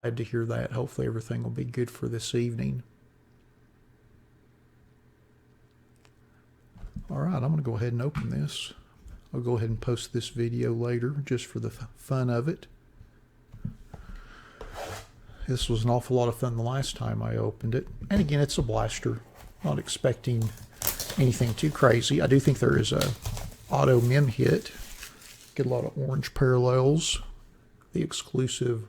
Glad to hear that. Hopefully everything will be good for this evening. All right, I'm going to go ahead and open this. I'll go ahead and post this video later just for the fun of it. This was an awful lot of fun the last time I opened it. And again, it's a blaster. Not expecting anything too crazy. I do think there is a auto mem hit. Get a lot of orange parallels. The exclusive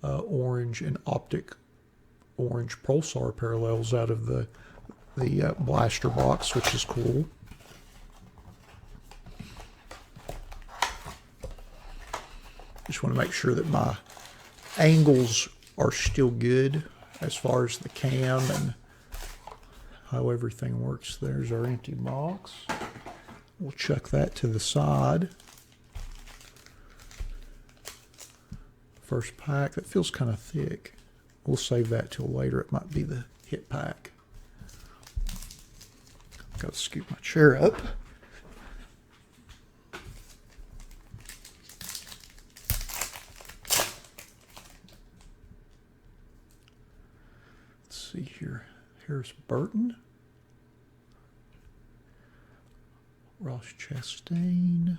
orange and optic orange pulsar parallels out of the blaster box, which is cool. Just want to make sure that my angles are still good as far as the cam and how everything works. There's our empty box. We'll chuck that to the side. First pack, that feels kind of thick. We'll save that till later. It might be the hit pack. Got to scoot my chair up. Let's see here. Harris Burton. Ross Chastain.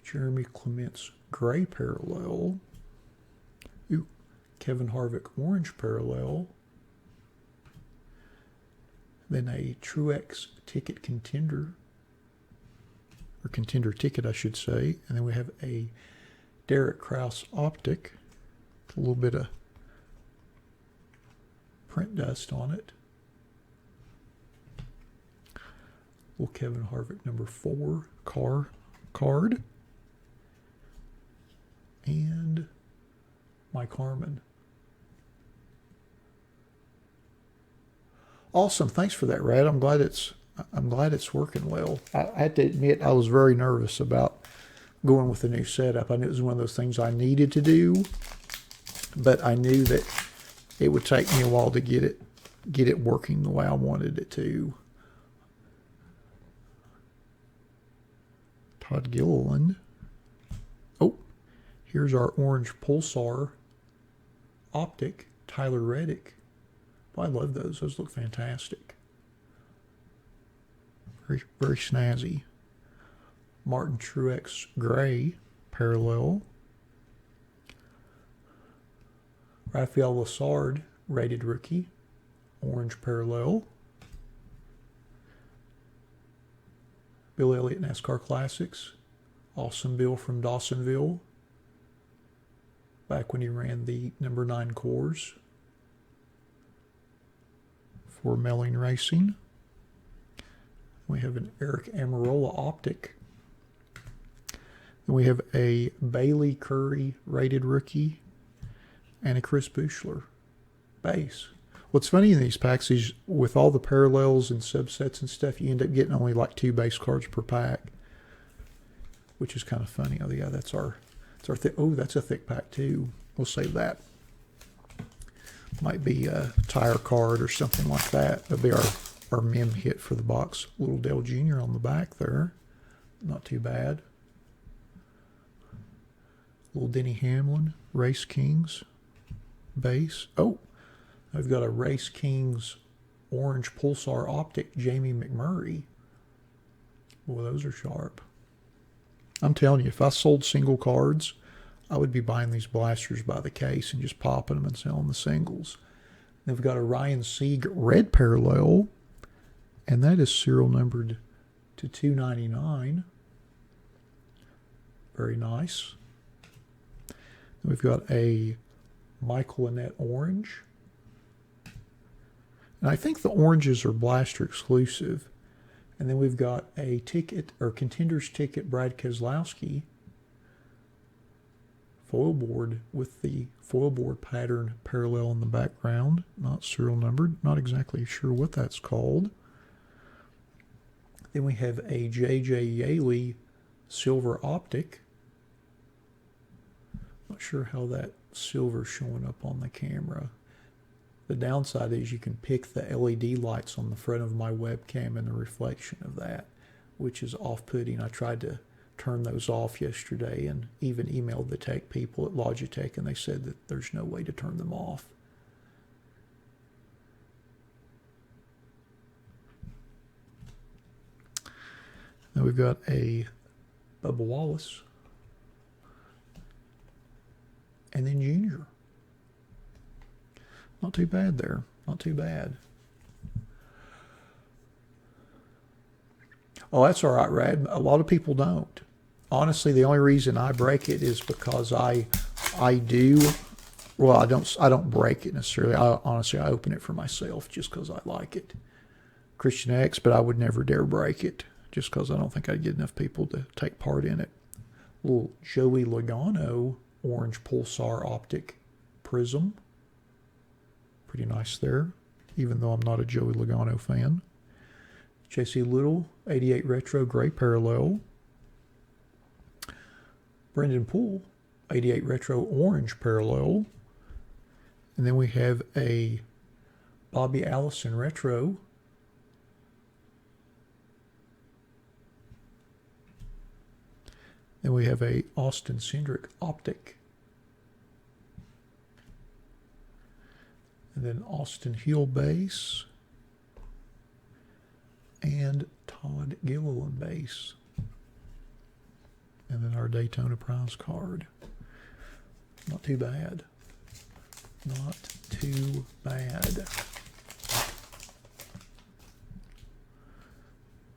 Jeremy Clement's gray parallel. Ooh, Kevin Harvick orange parallel. Then a Truex ticket contender, or contender ticket, I should say. And then we have a Derek Kraus optic. A little bit of print dust on it. Little Kevin Harvick number 4 card. And Mike Harmon. Awesome. Thanks for that, Rad. I'm glad it's working well. I had to admit I was very nervous about going with the new setup. I knew it was one of those things I needed to do, but I knew that it would take me a while to get it working the way I wanted it to. Todd Gilliland. Oh, here's our orange pulsar optic, Tyler Reddick. Boy, I love those. Those look fantastic. Very, very snazzy. Martin Truex gray parallel. Rafael Lessard rated rookie, orange parallel. Bill Elliott NASCAR Classics. Awesome Bill from Dawsonville. Back when he ran the number 9 cores for Melling Racing. We have an Eric Amarola optic. Then we have a Bailey Curry rated rookie and a Chris Buechler base. What's funny in these packs is with all the parallels and subsets and stuff, you end up getting only like 2 base cards per pack, which is kind of funny. Oh yeah, that's our oh, that's a thick pack too. We'll save that. Might be a tire card or something like that. That'll be our mem hit for the box. Little Dale Jr. on the back there. Not too bad. Little Denny Hamlin, Race Kings base. Oh, I've got a Race Kings orange pulsar optic, Jamie McMurray. Boy, those are sharp. I'm telling you, if I sold single cards, I would be buying these blasters by the case and just popping them and selling the singles. Then we've got a Ryan Sieg red parallel, and that is serial numbered to 299. Very nice. Then we've got a Michael Annett orange. And I think the oranges are blaster exclusive. And then we've got a ticket, or contenders ticket, Brad Keselowski. Foil board with the foil board pattern parallel in the background. Not serial numbered. Not exactly sure what that's called. Then we have a J.J. Yaley silver optic. Not sure how that silver's showing up on the camera. The downside is you can pick the LED lights on the front of my webcam and the reflection of that, which is off-putting. I tried to turned those off yesterday and even emailed the tech people at Logitech, and they said that there's no way to turn them off. Then we've got a Bubba Wallace. And then Junior. Not too bad there. Not too bad. Oh, that's all right, Rad. A lot of people don't. Honestly, the only reason I break it is because I do. Well, I don't break it necessarily. Honestly, I open it for myself just because I like it. Christian X, but I would never dare break it just because I don't think I'd get enough people to take part in it. Little Joey Logano orange pulsar optic prism. Pretty nice there, even though I'm not a Joey Logano fan. JC Little, 88 Retro Gray Parallel. Brendan Poole, 88 Retro Orange Parallel. And then we have a Bobby Allison Retro. Then we have a Austin Cindric Optic. And then Austin Hill Base. And Todd Gilliland Base. And then our Daytona Prize card. Not too bad. Not too bad.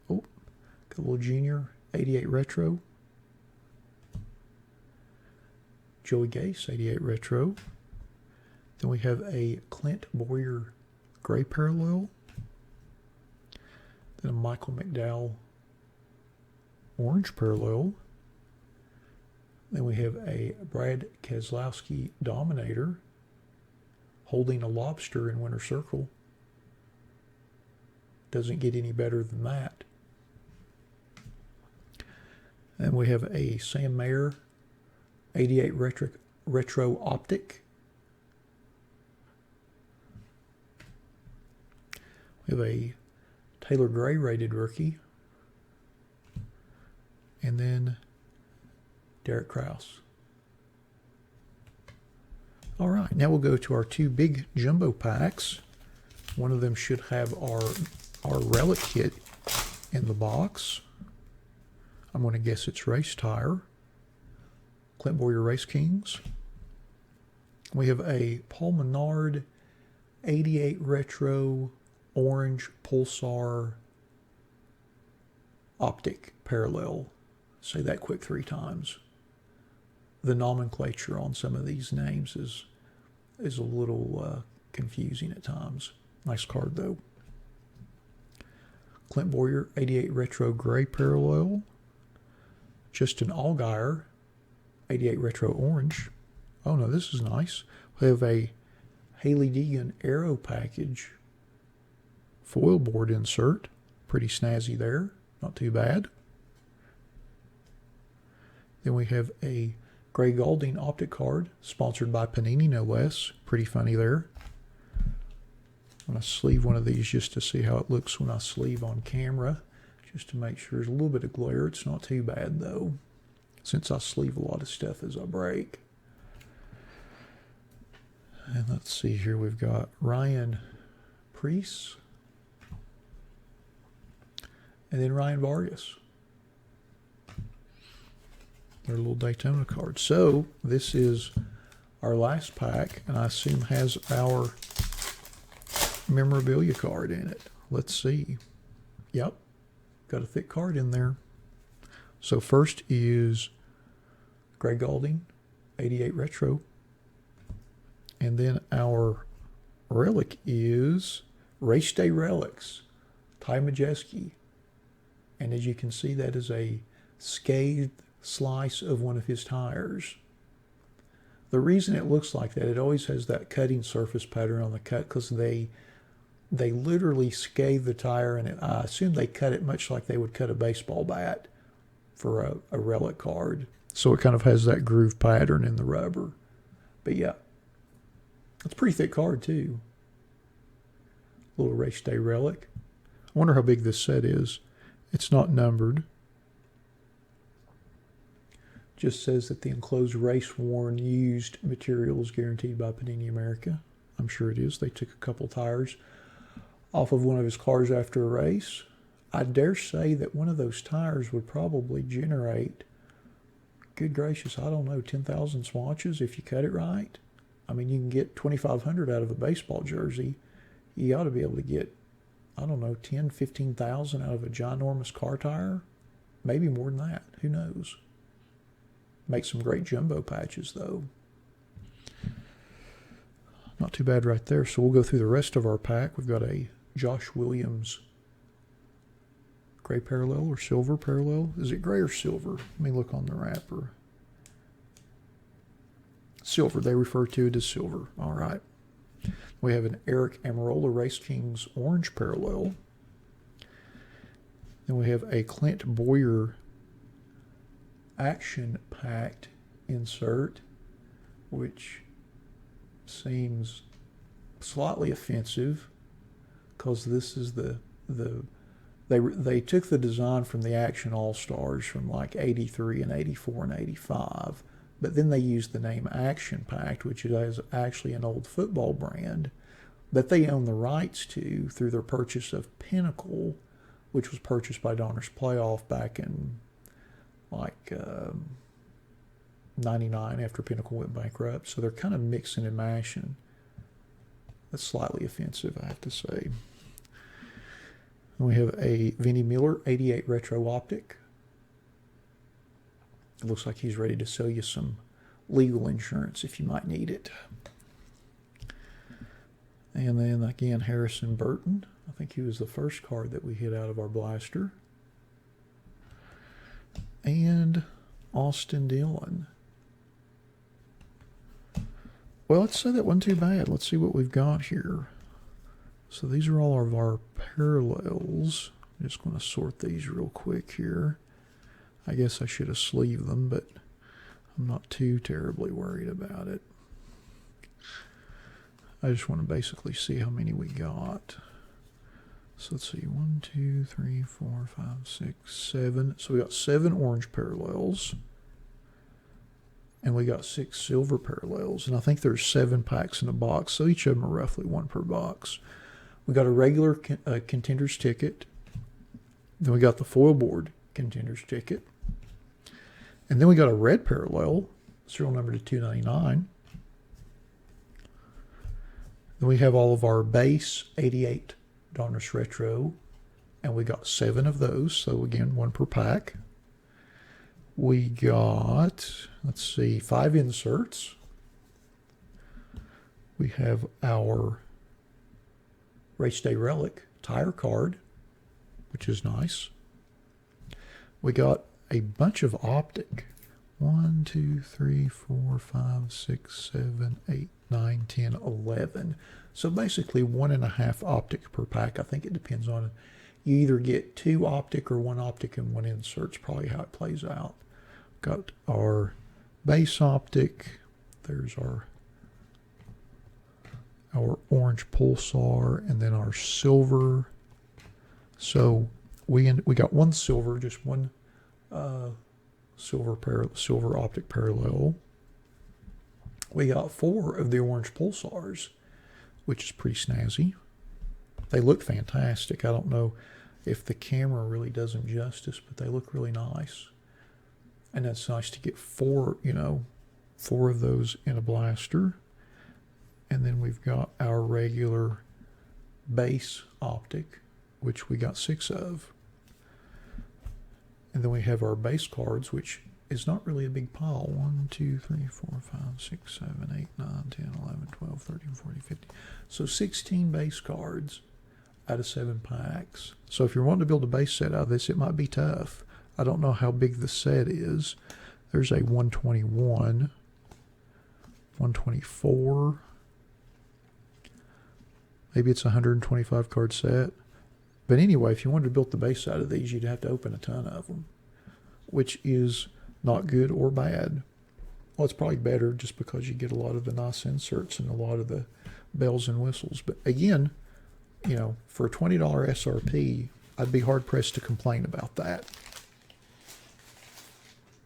Oh, got a little Junior 88 Retro. Joey Gase 88 Retro. Then we have a Clint Boyer Gray Parallel. Then a Michael McDowell Orange Parallel. Then we have a Brad Keselowski Dominator holding a lobster in Winter Circle. Doesn't get any better than that. And we have a Sam Mayer 88 Retro Optic. We have a Taylor Gray rated rookie. And then Derek Krause. All right, now we'll go to our two big jumbo packs. One of them should have our relic kit in the box. I'm going to guess it's Race Tire. Clint Boyer Race Kings. We have a Paul Menard 88 Retro Orange Pulsar Optic Parallel. Say that quick 3 times. The nomenclature on some of these names is a little confusing at times. Nice card though. Clint Boyer 88 Retro Gray Parallel. Justin Allgaier 88 Retro Orange. Oh no, this is nice. We have a Haley Deegan Aero Package foil board insert. Pretty snazzy there. Not too bad. Then we have a Gray Galding Optic card, sponsored by Panini no less. Pretty funny there. I'm going to sleeve one of these just to see how it looks when I sleeve on camera, just to make sure there's a little bit of glare. It's not too bad though, since I sleeve a lot of stuff as I break. And let's see here, we've got Ryan Preece, and then Ryan Vargas. Their little Daytona card. So this is our last pack, and I assume has our memorabilia card in it. Let's see. Yep, got a thick card in there. So first is Greg Galding 88 Retro, and then our relic is Race Day Relics Ty Majeski, and as you can see, that is a scathed slice of one of his tires. The reason it looks like that, it always has that cutting surface pattern on the cut, because they literally scathe the tire, and I assume they cut it much like they would cut a baseball bat for a relic card. So it kind of has that groove pattern in the rubber. But yeah, it's a pretty thick card too. Little Race Day Relic. I wonder how big this set is. It's not numbered. Just says that the enclosed race-worn used material is guaranteed by Panini America. I'm sure it is. They took a couple tires off of one of his cars after a race. I dare say that one of those tires would probably generate, good gracious, I don't know, 10,000 swatches if you cut it right. I mean, you can get 2,500 out of a baseball jersey. You ought to be able to get, I don't know, 10, 15,000 out of a ginormous car tire. Maybe more than that. Who knows? Make some great jumbo patches, though. Not too bad right there. So we'll go through the rest of our pack. We've got a Josh Williams gray parallel or silver parallel. Is it gray or silver? Let me look on the wrapper. Silver. They refer to it as silver. All right. We have an Eric Amarola Race Kings orange parallel. Then we have a Clint Boyer action-packed insert, which seems slightly offensive because this is they took the design from the Action All-Stars from like 83 and 84 and 85, but then they used the name Action Packed, which is actually an old football brand that they own the rights to through their purchase of Pinnacle, which was purchased by Donruss Playoff back in like 99 after Pinnacle went bankrupt. So they're kind of mixing and mashing. That's slightly offensive, I have to say. And we have a Vinnie Miller 88 Retro Optic. It looks like he's ready to sell you some legal insurance if you might need it. And then again, Harrison Burton. I think he was the first card that we hit out of our blaster. And Austin Dillon. Well, let's say that wasn't too bad. Let's see what we've got here. So these are all of our parallels. I'm just going to sort these real quick here. I guess I should have sleeved them, but I'm not too terribly worried about it. I just want to basically see how many we got. So let's see, 1, 2, 3, 4, 5, 6, 7. So we got 7 orange parallels. And we got 6 silver parallels. And I think there's 7 packs in a box, so each of them are roughly 1 per box. We got a regular contender's ticket. Then we got the foil board contender's ticket. And then we got a red parallel, serial number to 299. Then we have all of our base 88 Donruss Retro, and we got 7 of those, so again, 1 per pack. We got, let's see, 5 inserts. We have our Race Day Relic tire card, which is nice. We got a bunch of optic. 1, 2, 3, 4, 5, 6, 7, 8, 9, 10, 11. So basically 1.5 optic per pack. I think it depends on it. You either get 2 optic or 1 optic and 1 insert. It's probably how it plays out. Got our base optic. There's our orange pulsar, and then our silver. So we got 1 silver, just 1 silver optic parallel. We got 4 of the orange pulsars, which is pretty snazzy. They look fantastic. I don't know if the camera really does them justice, but they look really nice. And that's nice to get 4, 4 of those in a blaster. And then we've got our regular base optic, which we got 6 of. And then we have our base cards, which is not really a big pile. 1, 2, 3, 4, 5, 6, 7, 8, 9, 10, 11, 12, 13, 14, 15. So 16 base cards out of 7 packs. So if you're wanting to build a base set out of this, it might be tough. I don't know how big the set is. There's a 121, 124. Maybe it's a 125 card set. But anyway, if you wanted to build the base out of these, you'd have to open a ton of them, which is not good or bad. Well, it's probably better just because you get a lot of the nice inserts and a lot of the bells and whistles. But again, for a $20 SRP, I'd be hard-pressed to complain about that.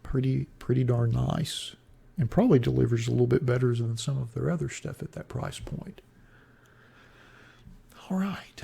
pretty darn nice, and probably delivers a little bit better than some of their other stuff at that price point. All right.